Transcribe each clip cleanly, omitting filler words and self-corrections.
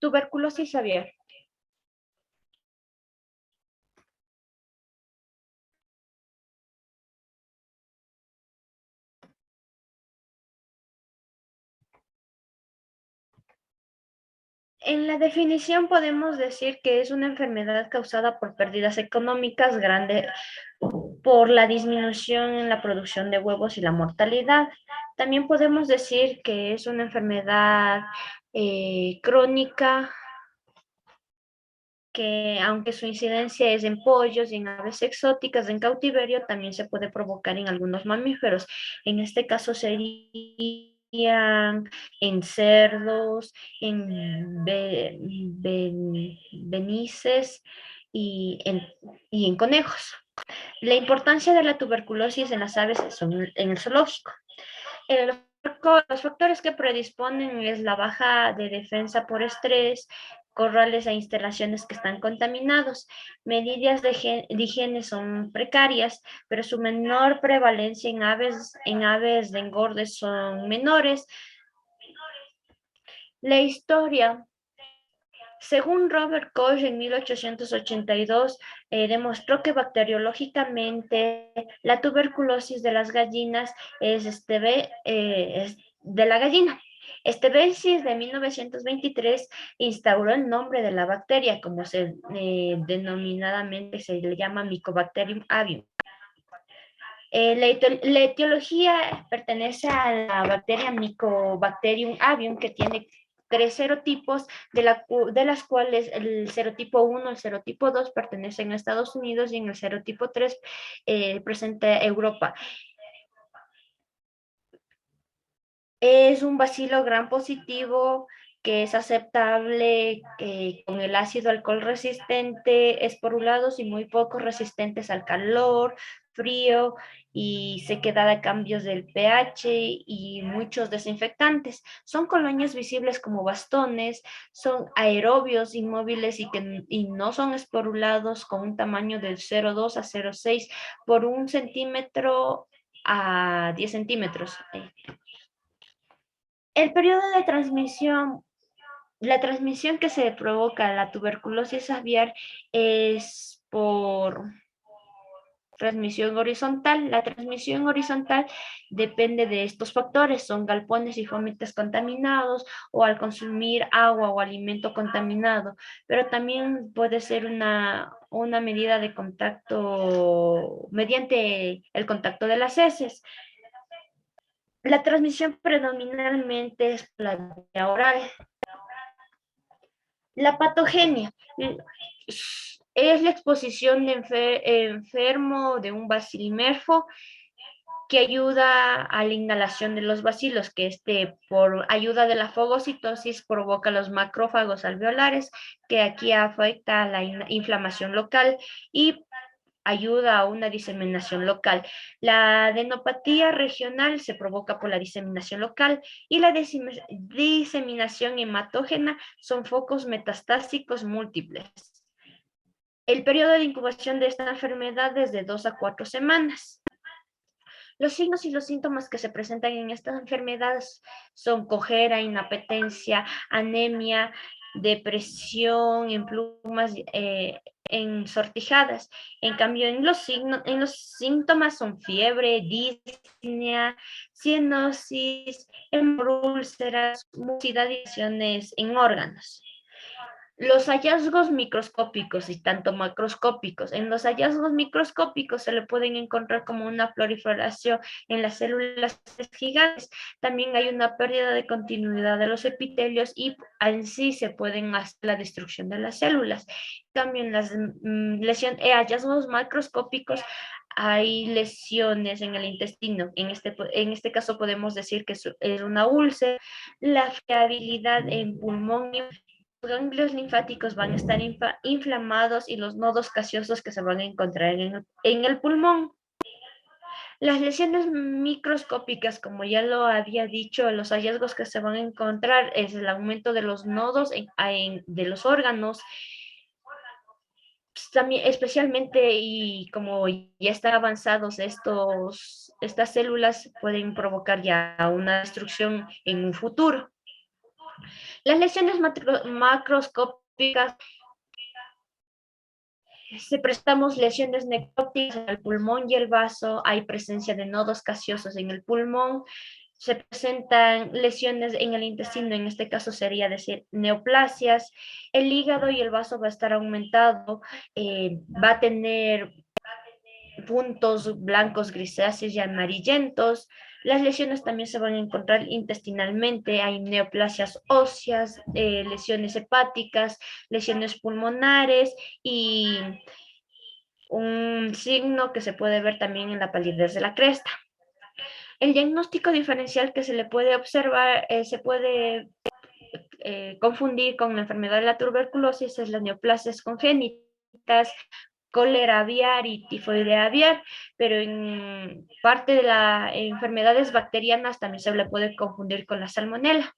Tuberculosis aviar. En la definición podemos decir que es una enfermedad causada por pérdidas económicas grandes por la disminución en la producción de huevos y la mortalidad. También podemos decir que es una enfermedad crónica que aunque su incidencia es en pollos y en aves exóticas en cautiverio, también se puede provocar en algunos mamíferos. En este caso serían en cerdos, en benices y en conejos. La importancia de la tuberculosis en las aves son en el zoológico. El los factores que predisponen es la baja de defensa por estrés, corrales e instalaciones que están contaminados. Medidas de higiene son precarias, pero su menor prevalencia en aves de engorde son menores. La historia. Según Robert Koch en 1882, demostró que bacteriológicamente la tuberculosis de las gallinas es de la gallina. Estebensis de 1923 instauró el nombre de la bacteria, como se denominadamente se le llama Mycobacterium avium. La etiología pertenece a la bacteria Mycobacterium avium, que tiene tres serotipos, de las cuales el serotipo 1, el serotipo 2 pertenecen a Estados Unidos y en el serotipo 3 presenta Europa. Es un bacilo gram positivo que es aceptable con el ácido alcohol resistente, esporulados y muy poco resistentes al calor, frío y sequedad a cambios del pH y muchos desinfectantes. Son colonias visibles como bastones, son aerobios inmóviles y no son esporulados con un tamaño del 0,2 a 0,6 por 1 centímetro a 10 centímetros. El periodo de transmisión, la transmisión que se provoca la tuberculosis aviar es por transmisión horizontal. La transmisión horizontal depende de estos factores, son galpones y fomites contaminados o al consumir agua o alimento contaminado, pero también puede ser una medida de contacto mediante el contacto de las heces. La transmisión predominantemente es por la vía oral. La patogenia es la exposición de enfermo de un bacilimerfo que ayuda a la inhalación de los bacilos, que por ayuda de la fagocitosis provoca los macrófagos alveolares, que aquí afecta a la inflamación local y ayuda a una diseminación local. La adenopatía regional se provoca por la diseminación local y la diseminación hematógena son focos metastásicos múltiples. El periodo de incubación de esta enfermedad es de 2 a 4 semanas. Los signos y los síntomas que se presentan en estas enfermedades son cojera, inapetencia, anemia, depresión, en plumas, en sortijadas. En cambio, en los síntomas son fiebre, disnea, cianosis, hemorúlceras, mucosidad y lesiones en órganos. Los hallazgos microscópicos y tanto macroscópicos. En los hallazgos microscópicos se le pueden encontrar como una proliferación en las células gigantes. También hay una pérdida de continuidad de los epitelios y en sí se pueden hacer la destrucción de las células. También las hallazgos macroscópicos hay lesiones en el intestino. En este caso podemos decir que es una úlcera. La fiabilidad en pulmón ganglios linfáticos van a estar inflamados y los nodos gaseosos que se van a encontrar en el pulmón. Las lesiones microscópicas, como ya lo había dicho, los hallazgos que se van a encontrar es el aumento de los nodos de los órganos, también especialmente y como ya están avanzados estas células pueden provocar ya una destrucción en un futuro. Las lesiones macroscópicas, si prestamos lesiones necróticas en el pulmón y el vaso, hay presencia de nodos gaseosos en el pulmón, se presentan lesiones en el intestino, en este caso sería decir neoplasias, el hígado y el vaso va a estar aumentado, va a tener puntos blancos, grisáceos y amarillentos. Las lesiones también se van a encontrar intestinalmente, hay neoplasias óseas, lesiones hepáticas, lesiones pulmonares y un signo que se puede ver también en la palidez de la cresta. El diagnóstico diferencial que se le puede observar, se puede confundir con la enfermedad de la tuberculosis, es las neoplasias congénitas, cólera aviar y tifoidea aviar, pero en parte de las enfermedades bacterianas también se le puede confundir con la salmonela.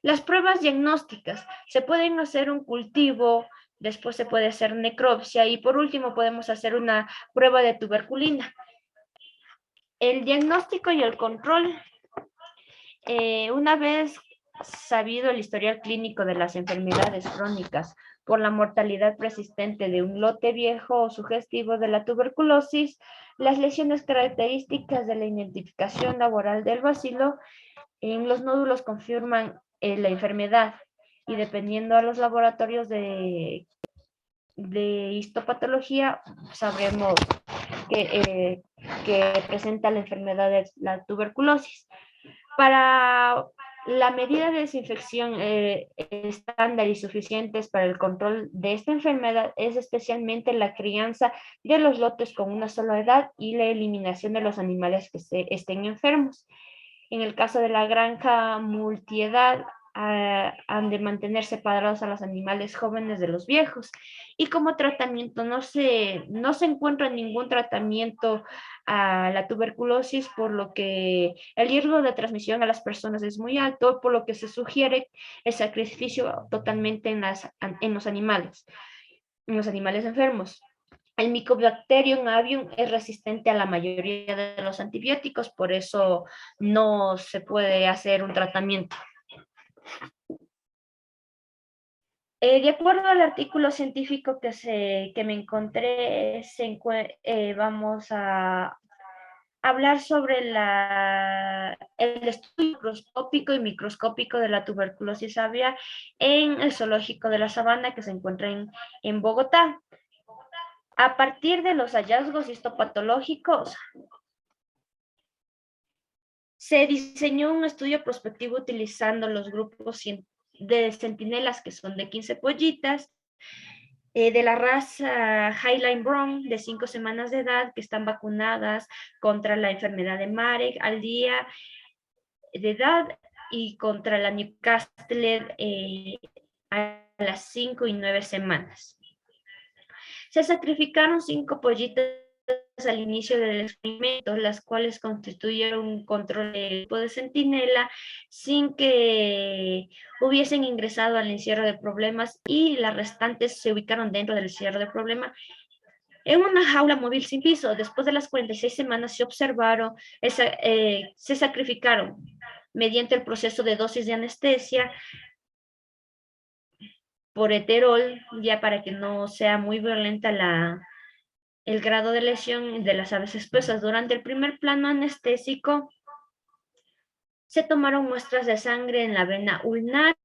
Las pruebas diagnósticas, se pueden hacer un cultivo, después se puede hacer necropsia y por último podemos hacer una prueba de tuberculina. El diagnóstico y el control, una vez sabido el historial clínico de las enfermedades crónicas por la mortalidad persistente de un lote viejo o sugestivo de la tuberculosis, las lesiones características de la identificación laboral del bacilo en los nódulos confirman la enfermedad y dependiendo a los laboratorios de histopatología sabremos que presenta la enfermedad de la tuberculosis. Para la medida de desinfección estándar y suficientes para el control de esta enfermedad es especialmente la crianza de los lotes con una sola edad y la eliminación de los animales que estén enfermos. En el caso de la granja multiedad, han de mantener separados a los animales jóvenes de los viejos. Y como tratamiento, no se encuentra ningún tratamiento a la tuberculosis, por lo que el riesgo de transmisión a las personas es muy alto, por lo que se sugiere el sacrificio totalmente en los animales enfermos. El Mycobacterium avium es resistente a la mayoría de los antibióticos, por eso no se puede hacer un tratamiento. De acuerdo al artículo científico que me encontré, vamos a hablar sobre el estudio microscópico y microscópico de la tuberculosis aviar en el zoológico de la Sabana que se encuentra en Bogotá. A partir de los hallazgos histopatológicos, se diseñó un estudio prospectivo utilizando los grupos de centinelas, que son de 15 pollitas, de la raza Highline Brown, de 5 semanas de edad, que están vacunadas contra la enfermedad de Marek al día de edad y contra la Newcastle a las 5 y 9 semanas. Se sacrificaron 5 pollitas al inicio del experimento, las cuales constituyeron un control del grupo de centinela sin que hubiesen ingresado al encierro de problemas y las restantes se ubicaron dentro del encierro de problemas en una jaula móvil sin piso. Después de las 46 semanas se observaron, se sacrificaron mediante el proceso de dosis de anestesia por eterol, ya para que no sea muy violenta el grado de lesión de las aves expuestas. Durante el primer plano anestésico, se tomaron muestras de sangre en la vena ulnar.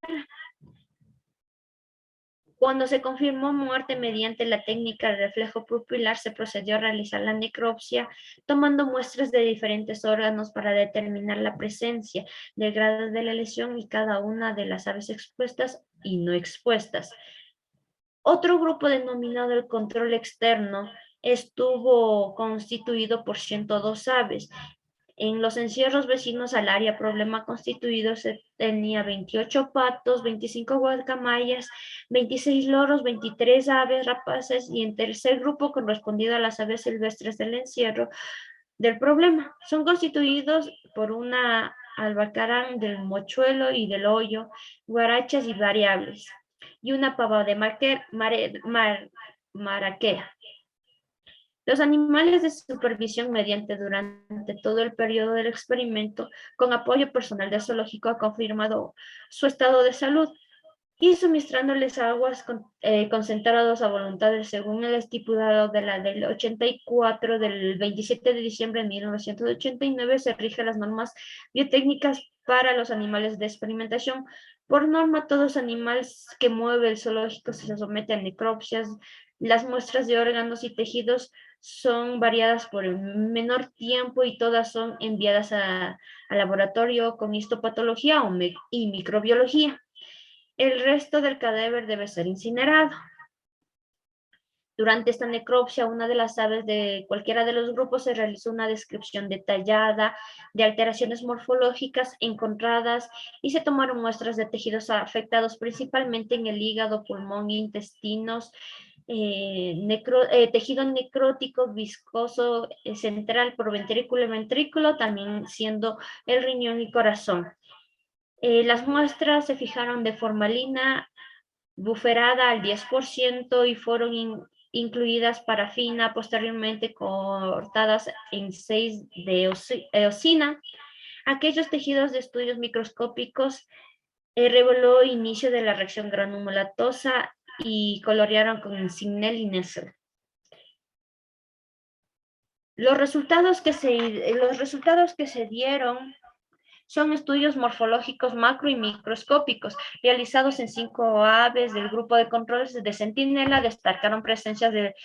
Cuando se confirmó muerte mediante la técnica de reflejo pupilar, se procedió a realizar la necropsia, tomando muestras de diferentes órganos para determinar la presencia del grado de la lesión y cada una de las aves expuestas y no expuestas. Otro grupo denominado el control externo estuvo constituido por 102 aves. En los encierros vecinos al área problema constituido se tenía 28 patos, 25 guacamayas, 26 loros, 23 aves rapaces y en tercer grupo correspondido a las aves silvestres del encierro del problema. Son constituidos por una albacarán del mochuelo y del hoyo, guarachas y variables, y una pava de maraquea. Los animales de supervisión mediante durante todo el periodo del experimento, con apoyo personal del zoológico, ha confirmado su estado de salud y suministrándoles aguas concentrados a voluntad según el estipulado de la del 84 del 27 de diciembre de 1989 se rigen las normas biotécnicas para los animales de experimentación. Por norma, todos los animales que mueve el zoológico se someten a necropsias. Las muestras de órganos y tejidos son variadas por el menor tiempo y todas son enviadas al laboratorio con histopatología y microbiología. El resto del cadáver debe ser incinerado. Durante esta necropsia, una de las aves de cualquiera de los grupos se realizó una descripción detallada de alteraciones morfológicas encontradas y se tomaron muestras de tejidos afectados principalmente en el hígado, pulmón, intestinos, tejido necrótico, viscoso, central por ventrículo y ventrículo, también siendo el riñón y corazón. Las muestras se fijaron de formalina buferada al 10% y fueron incluidas parafina, posteriormente cortadas en 6 de eosina. Aquellos tejidos de estudios microscópicos reveló inicio de la reacción granulomatosa y colorearon con Signel y Nessel. Los resultados que se dieron son estudios morfológicos macro y microscópicos realizados en 5 aves del grupo de controles de centinela. Destacaron presencias de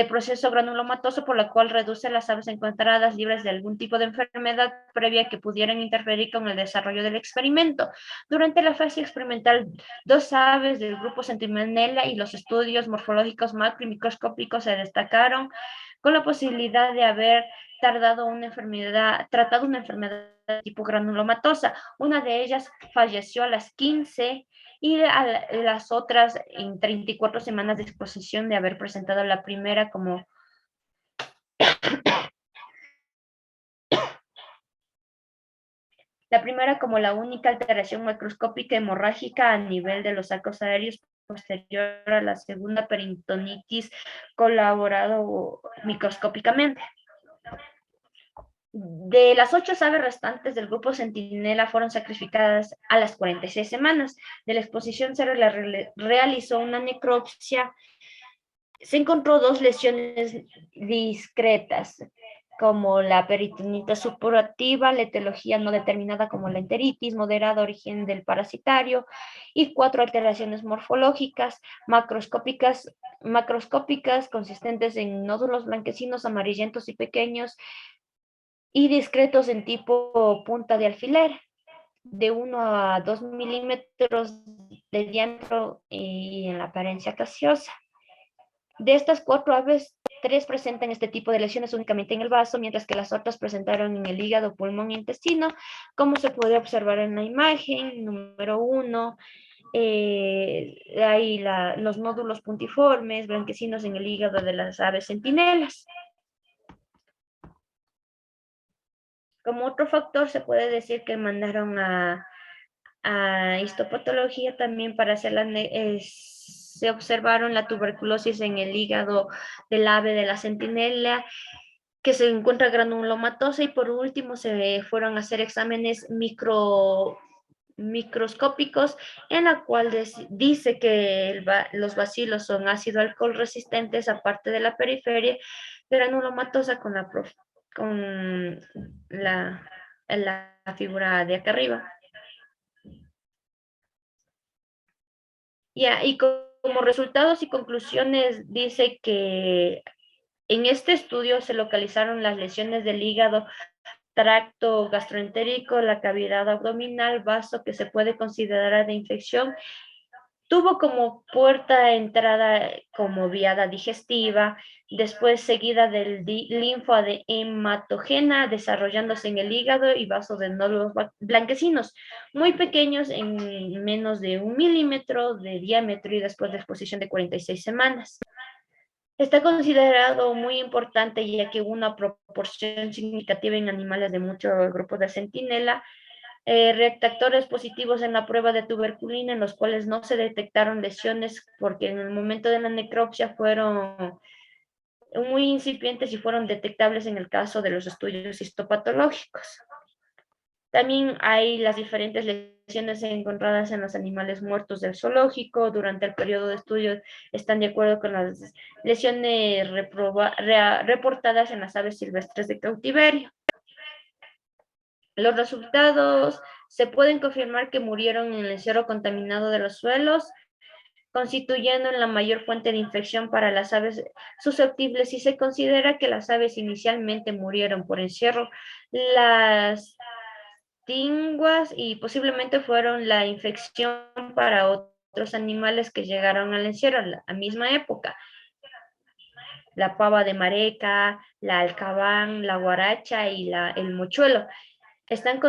proceso granulomatoso, por la cual reduce las aves encontradas libres de algún tipo de enfermedad previa que pudieran interferir con el desarrollo del experimento. Durante la fase experimental, 2 aves del grupo centinela y los estudios morfológicos macro y microscópicos se destacaron con la posibilidad de haber tratado una enfermedad de tipo granulomatosa. Una de ellas falleció a las 15 y a las otras en 34 semanas de exposición de haber presentado la primera como la única alteración macroscópica hemorrágica a nivel de los sacos aéreos posterior a la segunda peritonitis colaborado microscópicamente. De las 8 aves restantes del grupo centinela fueron sacrificadas a las 46 semanas. De la exposición se realizó una necropsia. Se encontró 2 lesiones discretas, como la peritonitis supurativa, la etiología no determinada como la enteritis, moderada origen del parasitario, y 4 alteraciones morfológicas macroscópicas consistentes en nódulos blanquecinos, amarillentos y pequeños, y discretos en tipo punta de alfiler, de 1 a 2 milímetros de diámetro y en la apariencia gaseosa. De estas 4 aves, 3 presentan este tipo de lesiones únicamente en el vaso, mientras que las otras presentaron en el hígado, pulmón e intestino, como se puede observar en la imagen número 1. Hay los nódulos puntiformes, blanquecinos en el hígado de las aves centinelas. Como otro factor, se puede decir que mandaron a histopatología también para hacer se observaron la tuberculosis en el hígado del ave de la centinela, que se encuentra granulomatosa, y por último se fueron a hacer exámenes microscópicos en la cual dice que los bacilos son ácido alcohol resistentes, aparte de la periferia granulomatosa con la figura de acá arriba. Y como resultados y conclusiones dice que en este estudio se localizaron las lesiones del hígado, tracto gastroentérico, la cavidad abdominal, vaso que se puede considerar de infección. Tuvo como puerta de entrada como viada digestiva, después seguida del linfa de hematógena, desarrollándose en el hígado y vaso de nódulos blanquecinos, muy pequeños, en menos de 1 milímetro de diámetro, y después de exposición de 46 semanas. Está considerado muy importante ya que hubo una proporción significativa en animales de muchos grupos de centinela, reactores positivos en la prueba de tuberculina, en los cuales no se detectaron lesiones porque en el momento de la necropsia muy incipientes y fueron detectables en el caso de los estudios histopatológicos. También hay las diferentes lesiones encontradas en los animales muertos del zoológico. Durante el periodo de estudio están de acuerdo con las lesiones reportadas en las aves silvestres de cautiverio. Los resultados se pueden confirmar que murieron en el encierro contaminado de los suelos, constituyendo la mayor fuente de infección para las aves susceptibles. Si se considera que las aves inicialmente murieron por encierro, las tinguas y posiblemente fueron la infección para otros animales que llegaron al encierro a la misma época. La pava de mareca, la alcabán, la guaracha y el mochuelo. Están